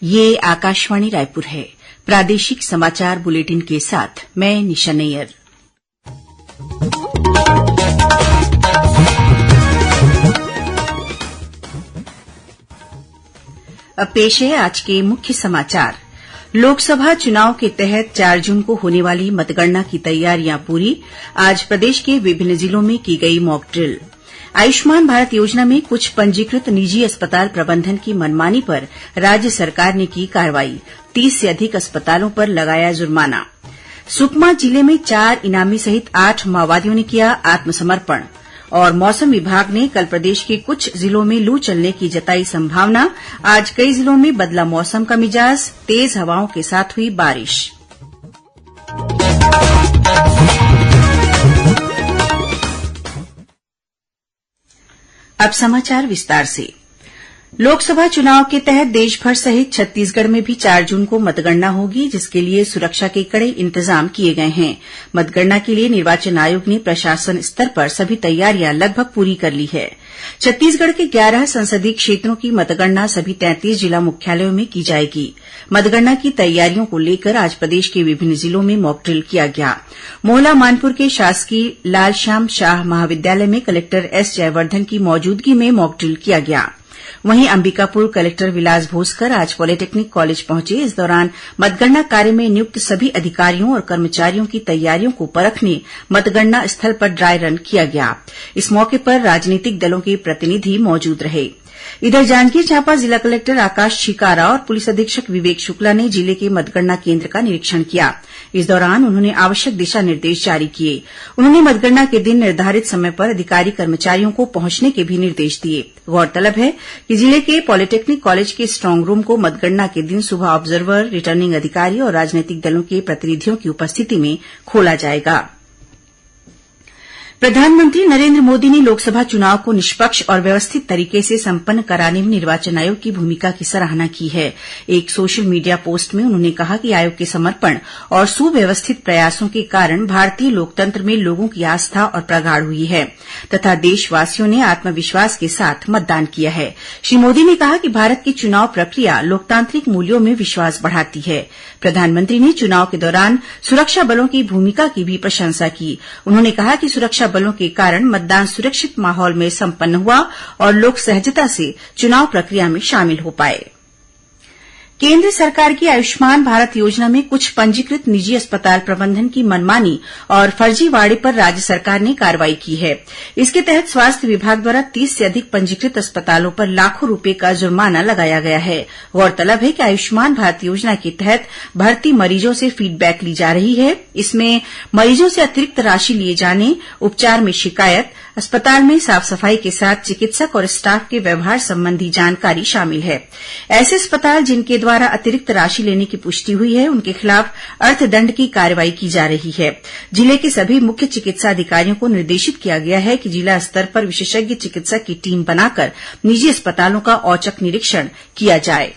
ये आकाशवाणी रायपुर है। प्रादेशिक समाचार बुलेटिन के साथ मैं निशा नैयर। अब पेश है आज के मुख्य समाचार। लोकसभा चुनाव के तहत 4 जून को होने वाली मतगणना की तैयारियां पूरी। आज प्रदेश के विभिन्न जिलों में की गई मॉक ड्रिल। आयुष्मान भारत योजना में कुछ पंजीकृत निजी अस्पताल प्रबंधन की मनमानी पर राज्य सरकार ने की कार्रवाई। 30 से अधिक अस्पतालों पर लगाया जुर्माना। सुकमा जिले में 4 इनामी सहित 8 माओवादियों ने किया आत्मसमर्पण। और मौसम विभाग ने कल प्रदेश के कुछ जिलों में लू चलने की जताई संभावना। आज कई जिलों में बदला मौसम का मिजाज, तेज हवाओं के साथ हुई बारिश। अब समाचार विस्तार से। लोकसभा चुनाव के तहत देशभर सहित छत्तीसगढ़ में भी 4 जून को मतगणना होगी, जिसके लिए सुरक्षा के कड़े इंतजाम किए गए हैं। मतगणना के लिए निर्वाचन आयोग ने प्रशासन स्तर पर सभी तैयारियां लगभग पूरी कर ली है। छत्तीसगढ़ के 11 संसदीय क्षेत्रों की मतगणना सभी 33 जिला मुख्यालयों में की जाएगी। मतगणना की तैयारियों को लेकर आज प्रदेश के विभिन्न जिलों में मॉक ड्रिल किया गया। मोहला मानपुर के शासकीय लालश्याम शाह महाविद्यालय में कलेक्टर एस जयवर्धन की मौजूदगी में मॉक ड्रिल किया गया। वहीं अंबिकापुर कलेक्टर विलास भोसकर आज पॉलिटेक्निक कॉलेज पहुंचे। इस दौरान मतगणना कार्य में नियुक्त सभी अधिकारियों और कर्मचारियों की तैयारियों को परखने मतगणना स्थल पर ड्राई रन किया गया। इस मौके पर राजनीतिक दलों के प्रतिनिधि मौजूद रहे। इधर जांजगीर चांपा जिला कलेक्टर आकाश छिकारा और पुलिस अधीक्षक विवेक शुक्ला ने जिले के मतगणना केन्द्र का निरीक्षण किया। इस दौरान उन्होंने आवश्यक दिशा निर्देश जारी किए। उन्होंने मतगणना के दिन निर्धारित समय पर अधिकारी कर्मचारियों को पहुंचने के भी निर्देश दिए। गौरतलब है कि जिले के पॉलिटेक्निक कॉलेज के स्ट्रांग रूम को मतगणना के दिन सुबह ऑब्जर्वर, रिटर्निंग अधिकारी और राजनीतिक दलों के प्रतिनिधियों की उपस्थिति में खोला जाएगा। प्रधानमंत्री नरेंद्र मोदी ने लोकसभा चुनाव को निष्पक्ष और व्यवस्थित तरीके से संपन्न कराने में निर्वाचन आयोग की भूमिका की सराहना की है। एक सोशल मीडिया पोस्ट में उन्होंने कहा कि आयोग के समर्पण और सुव्यवस्थित प्रयासों के कारण भारतीय लोकतंत्र में लोगों की आस्था और प्रगाढ़ हुई है तथा देशवासियों ने आत्मविश्वास के साथ मतदान किया है। श्री मोदी ने कहा कि भारत की चुनाव प्रक्रिया लोकतांत्रिक मूल्यों में विश्वास बढ़ाती है। प्रधानमंत्री ने चुनाव के दौरान सुरक्षा बलों की भूमिका की भी प्रशंसा की। उन्होंने कहा कि सुरक्षा बलों के कारण मतदान सुरक्षित माहौल में संपन्न हुआ और लोग सहजता से चुनाव प्रक्रिया में शामिल हो पाए। केंद्र सरकार की आयुष्मान भारत योजना में कुछ पंजीकृत निजी अस्पताल प्रबंधन की मनमानी और फर्जीवाड़े पर राज्य सरकार ने कार्रवाई की है। इसके तहत स्वास्थ्य विभाग द्वारा 30 से अधिक पंजीकृत अस्पतालों पर लाखों रुपए का जुर्माना लगाया गया है। गौरतलब है कि आयुष्मान भारत योजना के तहत भर्ती मरीजों से फीडबैक ली जा रही है। इसमें मरीजों से अतिरिक्त राशि लिए जाने, उपचार में शिकायत, अस्पताल में साफ सफाई के साथ चिकित्सक और स्टाफ के व्यवहार संबंधी जानकारी शामिल है। ऐसे अस्पताल जिनके द्वारा अतिरिक्त राशि लेने की पुष्टि हुई है, उनके खिलाफ अर्थदंड की कार्रवाई की जा रही है। जिले के सभी मुख्य चिकित्सा अधिकारियों को निर्देशित किया गया है कि जिला स्तर पर विशेषज्ञ चिकित्सक की टीम बनाकर निजी अस्पतालों का औचक निरीक्षण किया जाए।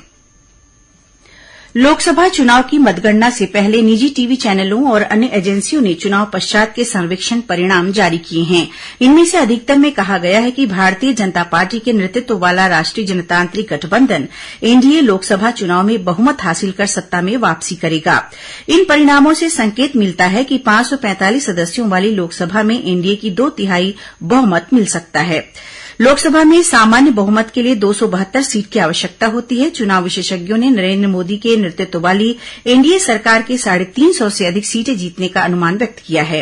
लोकसभा चुनाव की मतगणना से पहले निजी टीवी चैनलों और अन्य एजेंसियों ने चुनाव पश्चात के सर्वेक्षण परिणाम जारी किए हैं। इनमें से अधिकतर में कहा गया है कि भारतीय जनता पार्टी के नेतृत्व वाला राष्ट्रीय जनतांत्रिक गठबंधन एनडीए लोकसभा चुनाव में बहुमत हासिल कर सत्ता में वापसी करेगा। इन परिणामों से संकेत मिलता है कि 545 सदस्यों वाली लोकसभा में एनडीए की 2/3 बहुमत मिल सकता है। लोकसभा में सामान्य बहुमत के लिए 272 सीट की आवश्यकता होती है। चुनाव विशेषज्ञों ने नरेंद्र मोदी के नेतृत्व वाली एनडीए सरकार के 350 से अधिक सीटें जीतने का अनुमान व्यक्त किया है।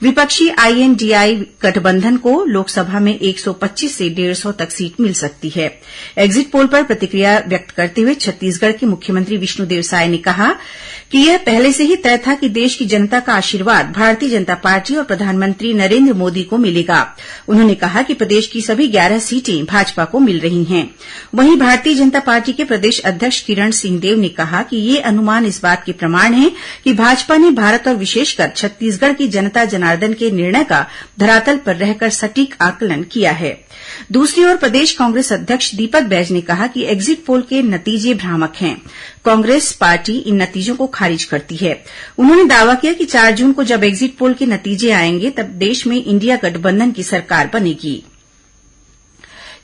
विपक्षी आईएनडीआई गठबंधन को लोकसभा में 125 से 150 तक सीट मिल सकती है। एग्जिट पोल पर प्रतिक्रिया व्यक्त करते हुए छत्तीसगढ़ के मुख्यमंत्री विष्णुदेव साय ने कहा कि यह पहले से ही तय था कि देश की जनता का आशीर्वाद भारतीय जनता पार्टी और प्रधानमंत्री नरेंद्र मोदी को मिलेगा। उन्होंने कहा कि प्रदेश की सभी 11 सीटें भाजपा को मिल रही हैं। वहीं भारतीय जनता पार्टी के प्रदेश अध्यक्ष किरण सिंहदेव ने कहा कि ये अनुमान इस बात के प्रमाण है कि भाजपा ने भारत और विशेषकर छत्तीसगढ़ की जनता जनार्दन के निर्णय का धरातल पर रहकर सटीक आकलन किया है। दूसरी ओर प्रदेश कांग्रेस अध्यक्ष दीपक बैज ने कहा कि एग्जिट पोल के नतीजे भ्रामक हैं। कांग्रेस पार्टी इन नतीजों को खारिज करती है। उन्होंने दावा किया कि 4 जून को जब एग्जिट पोल के नतीजे आएंगे तब देश में इंडिया गठबंधन की सरकार बनेगी।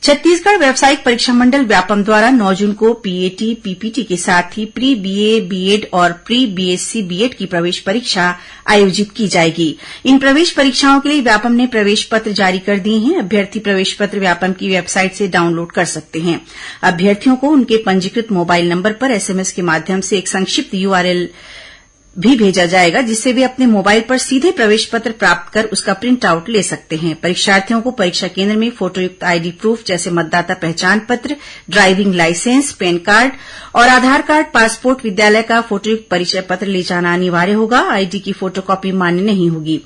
छत्तीसगढ़ व्यावसायिक परीक्षा मंडल व्यापम द्वारा 9 जून को पीएटी, पीपीटी के साथ ही प्री बीए, बीएड और प्री बीएससी बीएड की प्रवेश परीक्षा आयोजित की जाएगी। इन प्रवेश परीक्षाओं के लिए व्यापम ने प्रवेश पत्र जारी कर दिए हैं। अभ्यर्थी प्रवेश पत्र व्यापम की वेबसाइट से डाउनलोड कर सकते हैं। अभ्यर्थियों को उनके पंजीकृत मोबाइल नंबर पर एसएमएस के माध्यम से एक संक्षिप्त यूआरएल भी भेजा जाएगा, जिससे वे अपने मोबाइल पर सीधे प्रवेश पत्र प्राप्त कर उसका प्रिंट आउट ले सकते हैं। परीक्षार्थियों को परीक्षा केंद्र में फोटोयुक्त आईडी प्रूफ जैसे मतदाता पहचान पत्र, ड्राइविंग लाइसेंस, पैन कार्ड और आधार कार्ड, पासपोर्ट, विद्यालय का फोटोयुक्त परिचय पत्र ले जाना अनिवार्य होगा। आईडी की फोटोकॉपी मान्य नहीं होगी।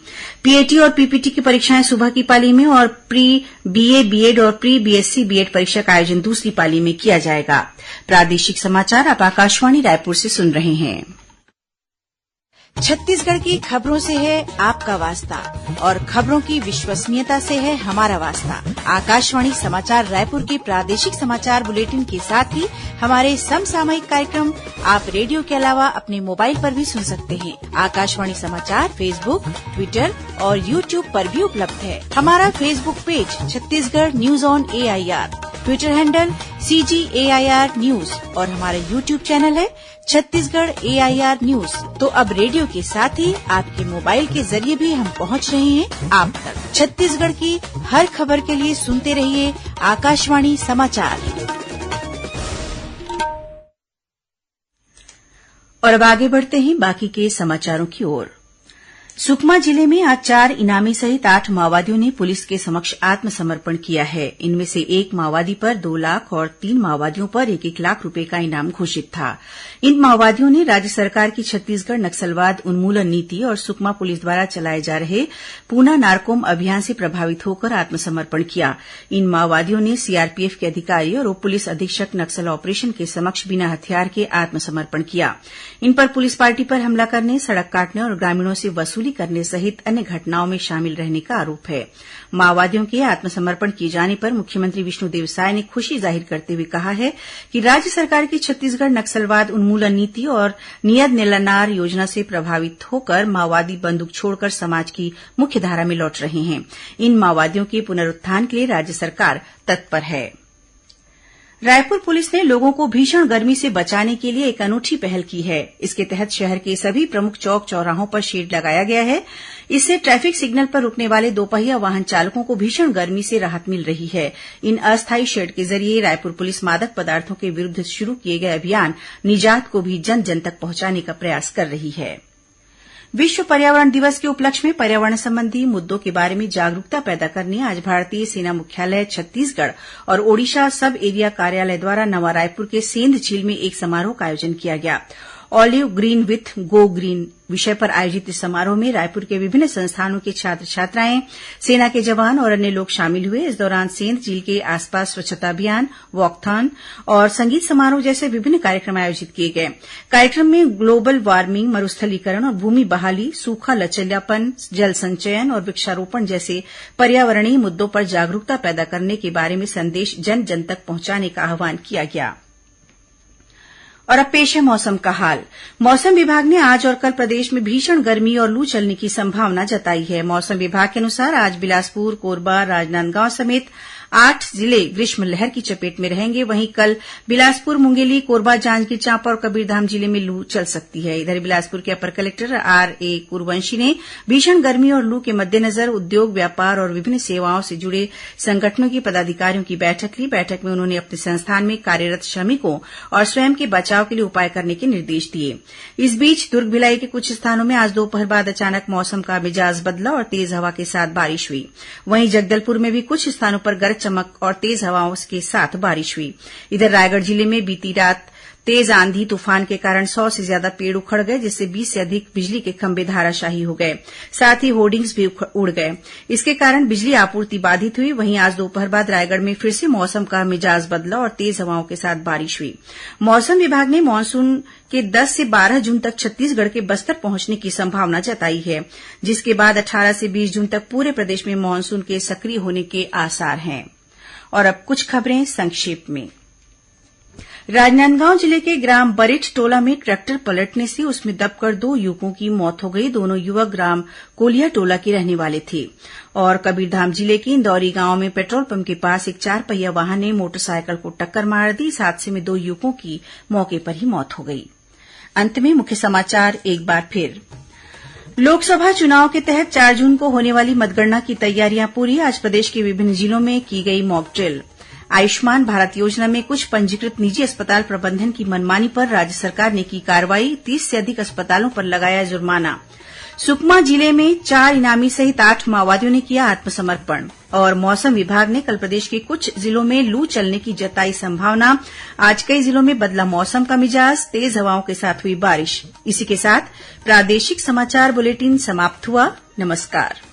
पीएटी और पीपीटी की परीक्षाएं सुबह की पाली में और प्री बीए, बीएड और प्री बीएससी बीएड परीक्षा का आयोजन दूसरी पाली में किया जाएगा। प्रादेशिक समाचार आप आकाशवाणी रायपुर से सुन रहे हैं। छत्तीसगढ़ की खबरों से है आपका वास्ता और खबरों की विश्वसनीयता से है हमारा वास्ता। आकाशवाणी समाचार रायपुर के प्रादेशिक समाचार बुलेटिन के साथ ही हमारे समसामयिक कार्यक्रम आप रेडियो के अलावा अपने मोबाइल पर भी सुन सकते हैं। आकाशवाणी समाचार फेसबुक, ट्विटर और यूट्यूब पर भी उपलब्ध है। हमारा Facebook page Chhattisgarh news on AIR, Twitter handle CGAIR news और हमारा यूट्यूब चैनल है छत्तीसगढ़ AIR न्यूज। तो अब रेडियो के साथ ही आपके मोबाइल के जरिए भी हम पहुंच रहे हैं आप तक। छत्तीसगढ़ की हर खबर के लिए सुनते रहिए आकाशवाणी समाचार। और अब आगे बढ़ते हैं बाकी के समाचारों की ओर। सुकमा जिले में आज 4 इनामी सहित 8 माओवादियों ने पुलिस के समक्ष आत्मसमर्पण किया है। इनमें से एक माओवादी पर 2 लाख और 3 माओवादियों पर 1-1 लाख रुपए का इनाम घोषित था। इन माओवादियों ने राज्य सरकार की छत्तीसगढ़ नक्सलवाद उन्मूलन नीति और सुकमा पुलिस द्वारा चलाए जा रहे पूना नारकोम अभियान से प्रभावित होकर आत्मसमर्पण किया। इन माओवादियों ने सीआरपीएफ के अधिकारी और उप पुलिस अधीक्षक नक्सल ऑपरेशन के समक्ष बिना हथियार के आत्मसमर्पण किया। इन पर पुलिस पार्टी पर हमला करने, सड़क काटने और ग्रामीणों से वसूली करने सहित अन्य घटनाओं में शामिल रहने का आरोप है। माओवादियों के आत्मसमर्पण किए जाने पर मुख्यमंत्री विष्णुदेव साय ने खुशी जाहिर करते हुए कहा है कि राज्य सरकार की छत्तीसगढ़ नक्सलवाद उन्मूलन नीति और नियत निलनार योजना से प्रभावित होकर माओवादी बंदूक छोड़कर समाज की मुख्यधारा में लौट रहे हैं। इन माओवादियों के पुनरुत्थान के लिए राज्य सरकार तत्पर है। रायपुर पुलिस ने लोगों को भीषण गर्मी से बचाने के लिए एक अनूठी पहल की है। इसके तहत शहर के सभी प्रमुख चौक चौराहों पर शेड लगाया गया है। इससे ट्रैफिक सिग्नल पर रुकने वाले दोपहिया वाहन चालकों को भीषण गर्मी से राहत मिल रही है। इन अस्थायी शेड के जरिए रायपुर पुलिस मादक पदार्थों के विरुद्ध शुरू किए गए अभियान निजात को भी जन जन तक पहुंचाने का प्रयास कर रही है। विश्व पर्यावरण दिवस के उपलक्ष्य में पर्यावरण संबंधी मुद्दों के बारे में जागरूकता पैदा करने आज भारतीय सेना मुख्यालय छत्तीसगढ़ और ओडिशा सब एरिया कार्यालय द्वारा नवा रायपुर के सेंध झील में एक समारोह का आयोजन किया गया। Olive green with go green विषय पर आयोजित इस समारोह में रायपुर के विभिन्न संस्थानों के छात्र छात्राएं, सेना के जवान और अन्य लोग शामिल हुए। इस दौरान सेंध झील के आसपास स्वच्छता अभियान, वॉकथॉन और संगीत समारोह जैसे विभिन्न कार्यक्रम आयोजित किए गए। कार्यक्रम में ग्लोबल वार्मिंग, मरुस्थलीकरण और भूमि बहाली, सूखा, लचीलापन, जल संचयन और वृक्षारोपण जैसे पर्यावरणीय मुद्दों पर जागरूकता पैदा करने के बारे में संदेश जन जन तक पहुंचाने का आह्वान किया गया। और अब पेश है मौसम का हाल। मौसम विभाग ने आज और कल प्रदेश में भीषण गर्मी और लू चलने की संभावना जताई है। मौसम विभाग के अनुसार आज बिलासपुर, कोरबा, राजनांदगांव समेत 8 जिले ग्रीष्म लहर की चपेट में रहेंगे। वहीं कल बिलासपुर, मुंगेली, कोरबा, जांजगीर चांपा और कबीरधाम जिले में लू चल सकती है। इधर बिलासपुर के अपर कलेक्टर RA कुरवंशी ने भीषण गर्मी और लू के मद्देनजर उद्योग, व्यापार और विभिन्न सेवाओं से जुड़े संगठनों के पदाधिकारियों की बैठक ली। बैठक में उन्होंने अपने संस्थान में कार्यरत श्रमिकों और स्वयं के बचाव के लिए उपाय करने के निर्देश दिए। इस बीच दुर्ग, भिलाई के कुछ स्थानों में आज दोपहर बाद अचानक मौसम का मिजाज बदला और तेज हवा के साथ बारिश हुई। वहीं जगदलपुर में भी कुछ स्थानों पर गरज चमक और तेज हवाओं के साथ बारिश हुई। इधर रायगढ़ जिले में बीती रात तेज आंधी तूफान के कारण 100 से ज्यादा पेड़ उखड़ गए, जिससे 20 से अधिक बिजली के खंभे धराशायी हो गए। साथ ही होर्डिंग्स भी उड़ गए। इसके कारण बिजली आपूर्ति बाधित हुई। वहीं आज दोपहर बाद रायगढ़ में फिर से मौसम का मिजाज बदला और तेज हवाओं के साथ बारिश हुई। मौसम विभाग ने मानसून के 10 से 12 जून तक छत्तीसगढ़ के बस्तर पहुंचने की संभावना जताई है, जिसके बाद 18 से 20 जून तक पूरे प्रदेश में मानसून के सक्रिय होने के आसार हैं। और अब कुछ खबरें संक्षेप में। राजनांदगांव जिले के ग्राम बरेठ टोला में ट्रैक्टर पलटने से उसमें दबकर 2 युवकों की मौत हो गई। दोनों युवक ग्राम कोलिया टोला के रहने वाले थे। और कबीरधाम जिले के इंदौरी गांव में पेट्रोल पंप के पास एक 4 पहिया वाहन ने मोटरसाइकिल को टक्कर मार दी। इस हादसे में 2 युवकों की मौके पर ही मौत हो गई। अंत में मुख्य समाचार एक बार फिर। लोकसभा चुनाव के तहत 4 जून को होने वाली मतगणना की तैयारियां पूरी। आज प्रदेश के विभिन्न जिलों में की गई मॉक ड्रिल। आयुष्मान भारत योजना में कुछ पंजीकृत निजी अस्पताल प्रबंधन की मनमानी पर राज्य सरकार ने की कार्रवाई। 30 से अधिक अस्पतालों पर लगाया जुर्माना। सुकमा जिले में 4 इनामी सहित 8 माओवादियों ने किया आत्मसमर्पण। और मौसम विभाग ने कल प्रदेश के कुछ जिलों में लू चलने की जताई संभावना। आज कई जिलों में बदला मौसम का मिजाज, तेज हवाओं के साथ हुई बारिश। इसी के साथ प्रादेशिक समाचार बुलेटिन समाप्त हुआ। नमस्कार।